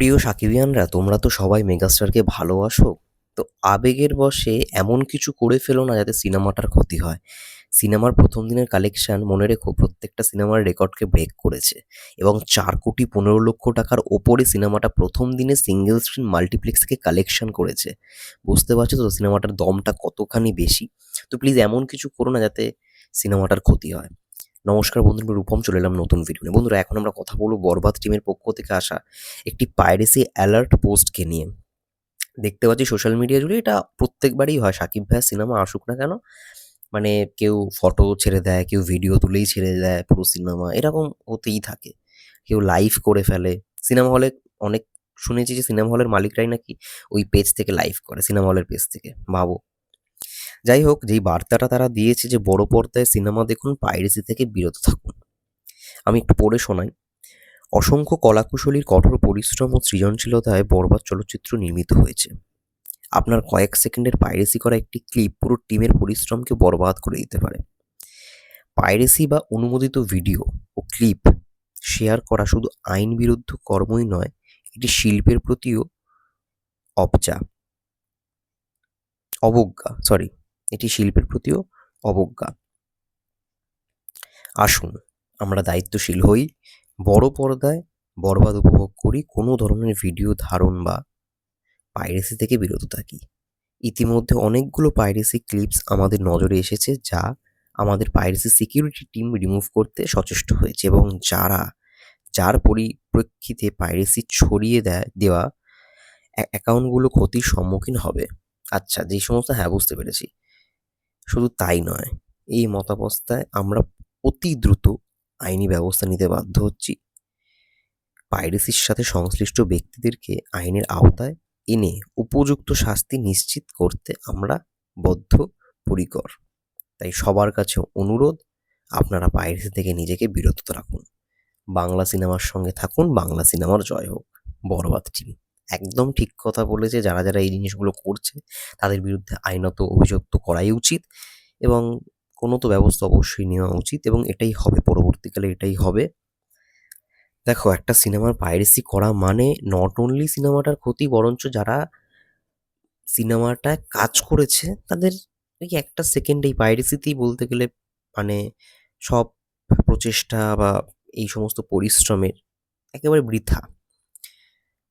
প্রিয় সাকিবিয়ানরা, তোমরা তো সবাই মেগাস্টারকে ভালোবাসো। তো আবেগের বশে এমন কিছু করে ফেলো না যাতে সিনেমাটার ক্ষতি হয়। সিনেমার প্রথম দিনের কালেকশন মনে রেখো প্রত্যেকটা সিনেমার রেকর্ডকে ব্রেক করেছে, এবং 4,15,00,000 টাকার ওপরে সিনেমাটা প্রথম দিনে সিঙ্গেল স্ক্রিন মাল্টিপ্লেক্স থেকে কালেকশন করেছে। বুঝতে পারছো তো সিনেমাটার দমটা কতখানি বেশি। তো প্লিজ এমন কিছু করো না যাতে সিনেমাটার ক্ষতি হয়। নমস্কার বন্ধুরা, রূপম চলে এলাম নতুন ভিডিও নিয়ে। বন্ধুরা, এখন আমরা কথা বলবো বরবাদ টিমের পক্ষ থেকে আসা একটি পাইরেসি অ্যালার্ট পোস্টকে নিয়ে। দেখতে পাচ্ছি সোশ্যাল মিডিয়া জুড়ে এটা প্রত্যেকবারই হয়, সাকিব ভাইয়ের সিনেমা আসুক না কেন, মানে কেউ ফটো ছেড়ে দেয়, কেউ ভিডিও তুলেই ছেড়ে দেয় পুরো সিনেমা, এরকম হতেই থাকে। কেউ লাইভ করে ফেলে সিনেমা হলে। অনেক শুনেছি যে সিনেমা হলের মালিকরাই নাকি ওই পেজ থেকে লাইভ করে, সিনেমা হলের পেজ থেকে, ভাবো। যাই হোক, যেই বার্তাটা তারা দিয়েছে যে বড় পর্দায় সিনেমা দেখুন, পাইরেসি থেকে বিরত থাকুন, আমি একটু পড়ে শোনাই। অসংখ্য কলাকুশলীর কঠোর পরিশ্রম ও সৃজনশীলতায় বরবাদ চলচ্চিত্র নির্মিত হয়েছে। আপনার কয়েক সেকেন্ডের পাইরেসি করা একটি ক্লিপ পুরো টিমের পরিশ্রমকে বরবাদ করে দিতে পারে। পাইরেসি বা অনুমোদিত ভিডিও ও ক্লিপ শেয়ার করা শুধু আইন বিরুদ্ধ কর্মই নয়, এটি শিল্পের প্রতিও অবজা অবজ্ঞা সরি এটি শিল্পের প্রতিও অবজ্ঞা। আসুন আমরা দায়িত্বশীল হই, বড় পর্দায় বরবাদ উপভোগ করি, কোনো ধরনের ভিডিও ধারণ বা পাইরেসি থেকে বিরত থাকি। ইতিমধ্যে অনেকগুলো পাইরেসি ক্লিপস আমাদের নজরে এসেছে, যা আমাদের পাইরেসি সিকিউরিটি টিম রিমুভ করতে সচেষ্ট হয়েছে, এবং যার পরিপ্রেক্ষিতে পাইরেসি ছড়িয়ে দেওয়া অ্যাকাউন্টগুলো ক্ষতির সম্মুখীন হবে। আচ্ছা, যেই সমস্ত, হ্যাঁ বুঝতে পেরেছি। শুধু তাই নয়, এই মতাবস্থায় আমরা অতি দ্রুত আইনি ব্যবস্থা নিতে বাধ্য হচ্ছি। পাইরেসির সাথে সংশ্লিষ্ট ব্যক্তিদেরকে আইনের আওতায় এনে উপযুক্ত শাস্তি নিশ্চিত করতে আমরা বদ্ধপরিকর। তাই সবার কাছে অনুরোধ, আপনারা পাইরেসি থেকে নিজেকে বিরত রাখুন, বাংলা সিনেমার সঙ্গে থাকুন, বাংলা সিনেমার জয় হোক। বরবাদ টিম একদম ঠিক কথা বলেছে। যারা যারা এই জিনিসগুলো করছে তাদের বিরুদ্ধে আইনত অভিযোগ তো করাই উচিত, এবং কোনো তো ব্যবস্থা অবশ্যই নেওয়া উচিত, এবং এটাই হবে, পরবর্তীকালে এটাই হবে। দেখো, একটা সিনেমার পাইরেসি করা মানে নট অনলি সিনেমাটার ক্ষতি, বরঞ্চ যারা সিনেমাটায় কাজ করেছে তাদের এই একটা সেকেন্ড এই পাইরেসিতেই বলতে গেলে, মানে সব প্রচেষ্টা বা এই সমস্ত পরিশ্রমের একেবারে বৃথা,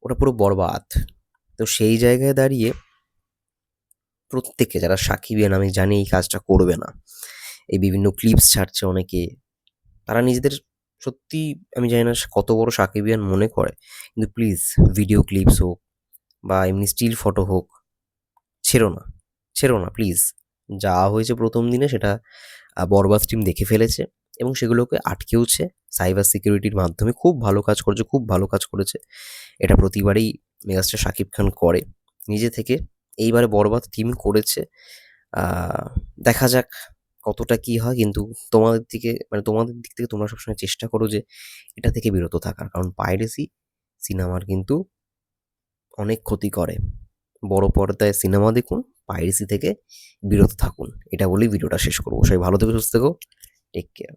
ওটা পুরো বরবাদ। তো সেই জায়গায় দাঁড়িয়ে প্রত্যেকে, যারা সাকিবিয়ান, আমি জানি এই কাজটা করবে না। এই বিভিন্ন ক্লিপস ছাড়ছে অনেকে, তারা নিজেদের সত্যি, আমি জানি না কত বড় সাকিবিয়ান মনে করে, কিন্তু প্লিজ ভিডিও ক্লিপস হোক বা এমনি স্টিল ফটো হোক, ছেড়ো না, ছেড়ো না প্লিজ। যা হয়েছে প্রথম দিনে সেটা বরবাদ টিম দেখে ফেলেছে, এবং সেগুলোকে আটকেওছে সাইবার সিকিউরিটির মাধ্যমে। খুব ভালো কাজ করেছে, খুব ভালো কাজ করেছে। এটা প্রতিবারেই মেগাস্টার শাকিব খান করে নিজে থেকে। এইবারে বরবাদ টিম করেছে। দেখা যাক কতটা কি হয়, কিন্তু তোমাদের দিক থেকে তোমরা সবসময় চেষ্টা করো যে এটা থেকে বিরত থাকার, কারণ পাইরেসি সিনেমার কিন্তু অনেক ক্ষতি করে। বড় পর্দায় সিনেমা দেখুন, পাইরেসি থেকে বিরত থাকুন, এটা বলেই ভিডিওটা শেষ করবো। সবাই ভালো থেকো, সুস্থ থেকো, টেক কেয়ার।